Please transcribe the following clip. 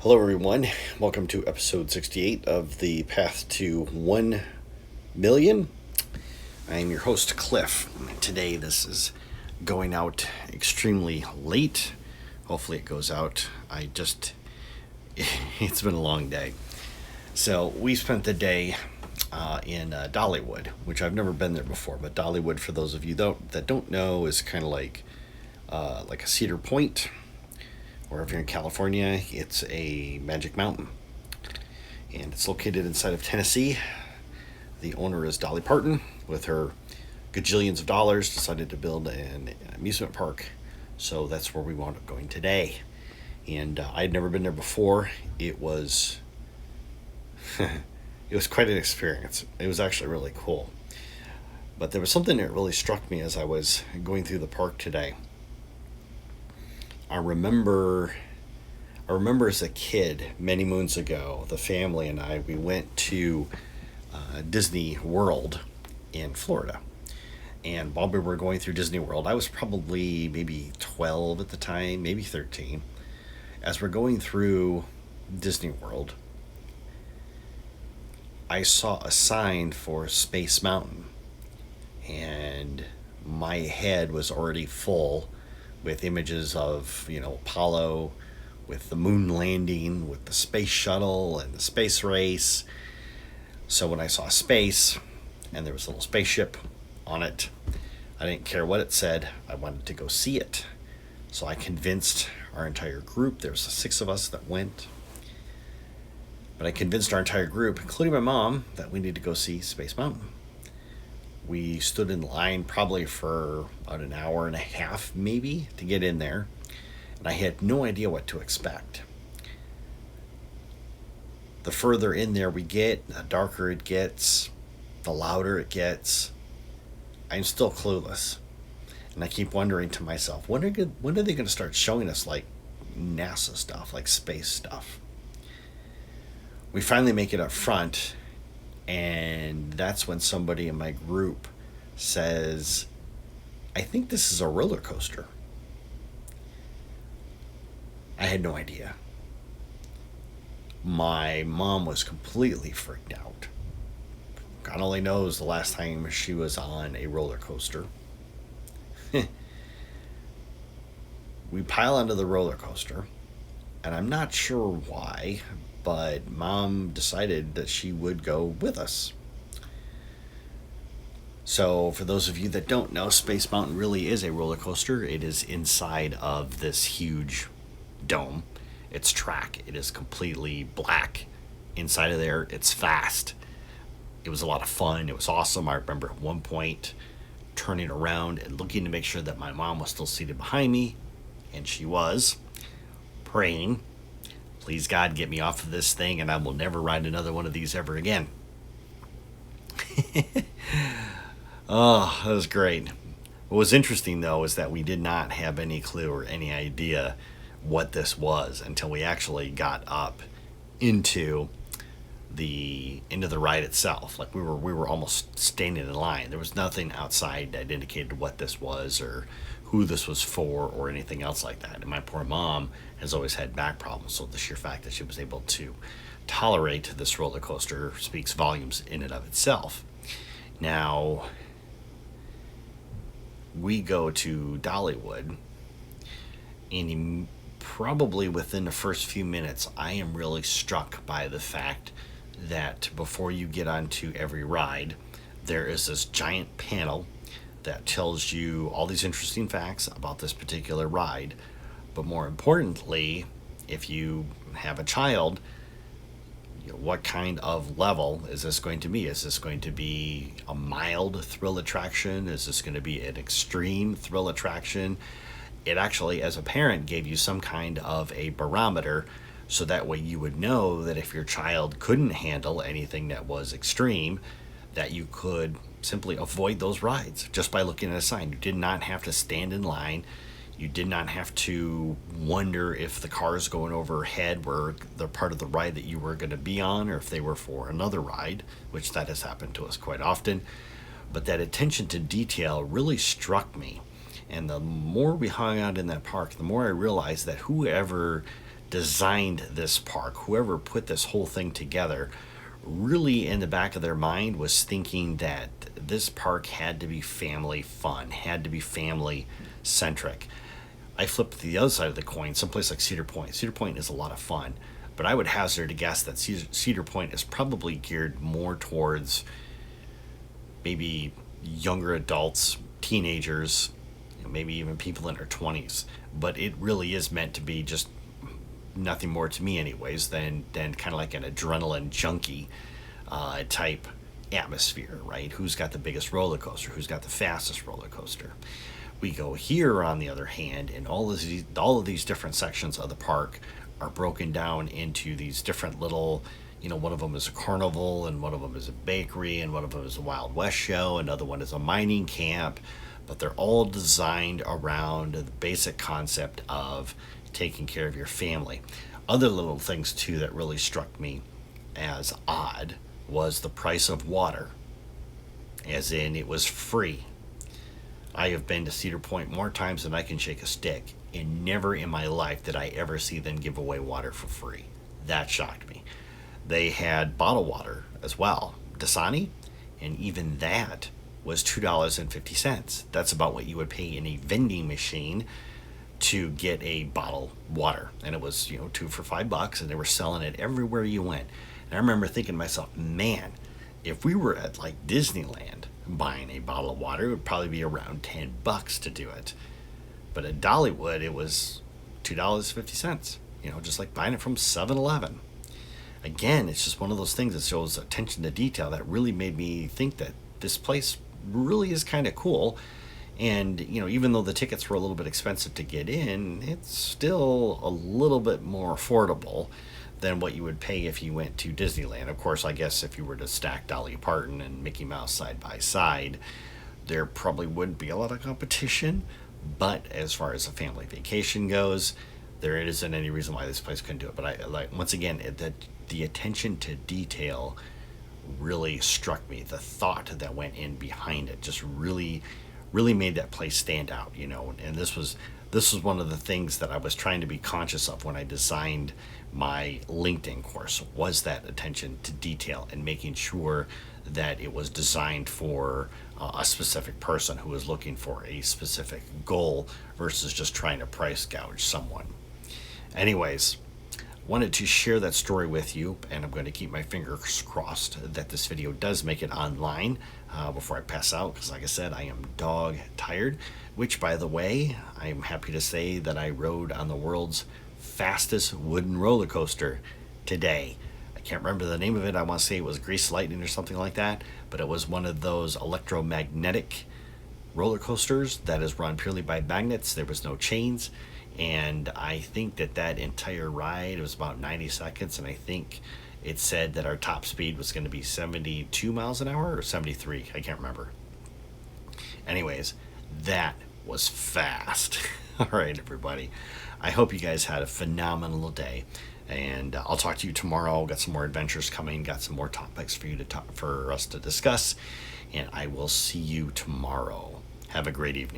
Hello, everyone. Welcome to episode 68 of the Path to 1 Million. I am your host, Cliff. Today, this is going out extremely late. Hopefully, it goes out. It's been a long day. So, we spent the day in Dollywood, which I've never been there before. But Dollywood, for those of you that don't know, is kind of like a Cedar Point. Or if you're in California, it's a magic mountain. And it's located inside of Tennessee. The owner is Dolly Parton. With her gajillions of dollars, decided to build an amusement park. So that's where we wound up going today. And I had never been there before. It was it was quite an experience. It was actually really cool. But there was something that really struck me as I was going through the park today. I remember as a kid, many moons ago, the family and I, we went to Disney World in Florida. And while we were going through Disney World, I was probably maybe 12 at the time, maybe 13. As we're going through Disney World, I saw a sign for Space Mountain. And my head was already full with images of, Apollo, with the moon landing, with the space shuttle and the space race. So when I saw space and there was a little spaceship on it, I didn't care what it said. I wanted to go see it. So I convinced our entire group, there was 6 of us that went, but I convinced our entire group, including my mom, that we need to go see Space Mountain. We stood in line probably for about an hour and a half, maybe, to get in there. And I had no idea what to expect. The further in there we get, the darker it gets, the louder it gets. I'm still clueless. And I keep wondering to myself, when are they going to start showing us like NASA stuff, like space stuff? We finally make it up front. And that's when somebody in my group says, I think this is a roller coaster. I had no idea. My mom was completely freaked out. God only knows the last time she was on a roller coaster. We pile onto the roller coaster, and I'm not sure why, but Mom decided that she would go with us. So for those of you that don't know, Space Mountain really is a roller coaster. It is inside of this huge dome. It's track. It is completely black. Inside of there, it's fast. It was a lot of fun. It was awesome. I remember at one point turning around and looking to make sure that my mom was still seated behind me, and she was, praying, please God, get me off of this thing and I will never ride another one of these ever again. Oh, that was great. What was interesting, though, is that we did not have any clue or any idea what this was until we actually got up into the ride itself. Like we were almost standing in line. There was nothing outside that indicated what this was or who this was for or anything else like that. And my poor mom has always had back problems, so the sheer fact that she was able to tolerate this roller coaster speaks volumes in and of itself. Now, we go to Dollywood, and probably within the first few minutes, I am really struck by the fact that before you get onto every ride, there is this giant panel that tells you all these interesting facts about this particular ride. But more importantly, if you have a child, what kind of level is this going to be? Is this going to be a mild thrill attraction? Is this going to be an extreme thrill attraction? It actually, as a parent, gave you some kind of a barometer, so that way you would know that if your child couldn't handle anything that was extreme, that you could simply avoid those rides just by looking at a sign. You did not have to stand in line. You did not have to wonder if the cars going overhead were the part of the ride that you were going to be on, or if they were for another ride, which that has happened to us quite often. But that attention to detail really struck me. And the more we hung out in that park, the more I realized that whoever designed this park, whoever put this whole thing together, really in the back of their mind was thinking that this park had to be family fun, had to be family centric. I flipped to the other side of the coin, someplace like Cedar Point. Cedar Point is a lot of fun, but I would hazard a guess that Cedar Point is probably geared more towards maybe younger adults, teenagers, maybe even people in their 20s. But it really is meant to be just nothing more to me, anyways, than kind of like an adrenaline junkie type atmosphere, right? Who's got the biggest roller coaster? Who's got the fastest roller coaster? We go here, on the other hand, and all of these different sections of the park are broken down into these different little, one of them is a carnival, and one of them is a bakery, and one of them is a Wild West show, another one is a mining camp, but they're all designed around the basic concept of taking care of your family. Other little things too that really struck me as odd was the price of water, as in it was free. I have been to Cedar Point more times than I can shake a stick, and never in my life did I ever see them give away water for free. That shocked me. They had bottled water as well, Dasani, and even that was $2.50. That's about what you would pay in a vending machine to get a bottle of water, and it was two for $5, and they were selling it everywhere you went. And I remember thinking to myself, man, if we were at like Disneyland buying a bottle of water, it would probably be around $10 to do it. But at Dollywood, it was $2.50. Just like buying it from 7-Eleven. Again, it's just one of those things that shows attention to detail that really made me think that this place really is kind of cool. And even though the tickets were a little bit expensive to get in, it's still a little bit more affordable than what you would pay if you went to Disneyland. Of course, I guess if you were to stack Dolly Parton and Mickey Mouse side by side, there probably wouldn't be a lot of competition. But as far as a family vacation goes, there isn't any reason why this place couldn't do it. But I like, once again, the attention to detail really struck me. The thought that went in behind it just really made that place stand out, and this was one of the things that I was trying to be conscious of when I designed my LinkedIn course, was that attention to detail and making sure that it was designed for a specific person who was looking for a specific goal versus just trying to price gouge someone. Anyways, wanted to share that story with you, and I'm going to keep my fingers crossed that this video does make it online before I pass out, because like I said, I am dog tired, which, by the way, I'm happy to say that I rode on the world's fastest wooden roller coaster today. I can't remember the name of it. I want to say it was Grease Lightning or something like that, but it was one of those electromagnetic roller coasters that is run purely by magnets. There was no chains, and I think that entire ride was about 90 seconds, and I think it said that our top speed was going to be 72 miles an hour or 73. I can't remember. Anyways, that was fast. All right, everybody. I hope you guys had a phenomenal day, and I'll talk to you tomorrow. Got some more adventures coming. Got some more topics for us to discuss, and I will see you tomorrow. Have a great evening.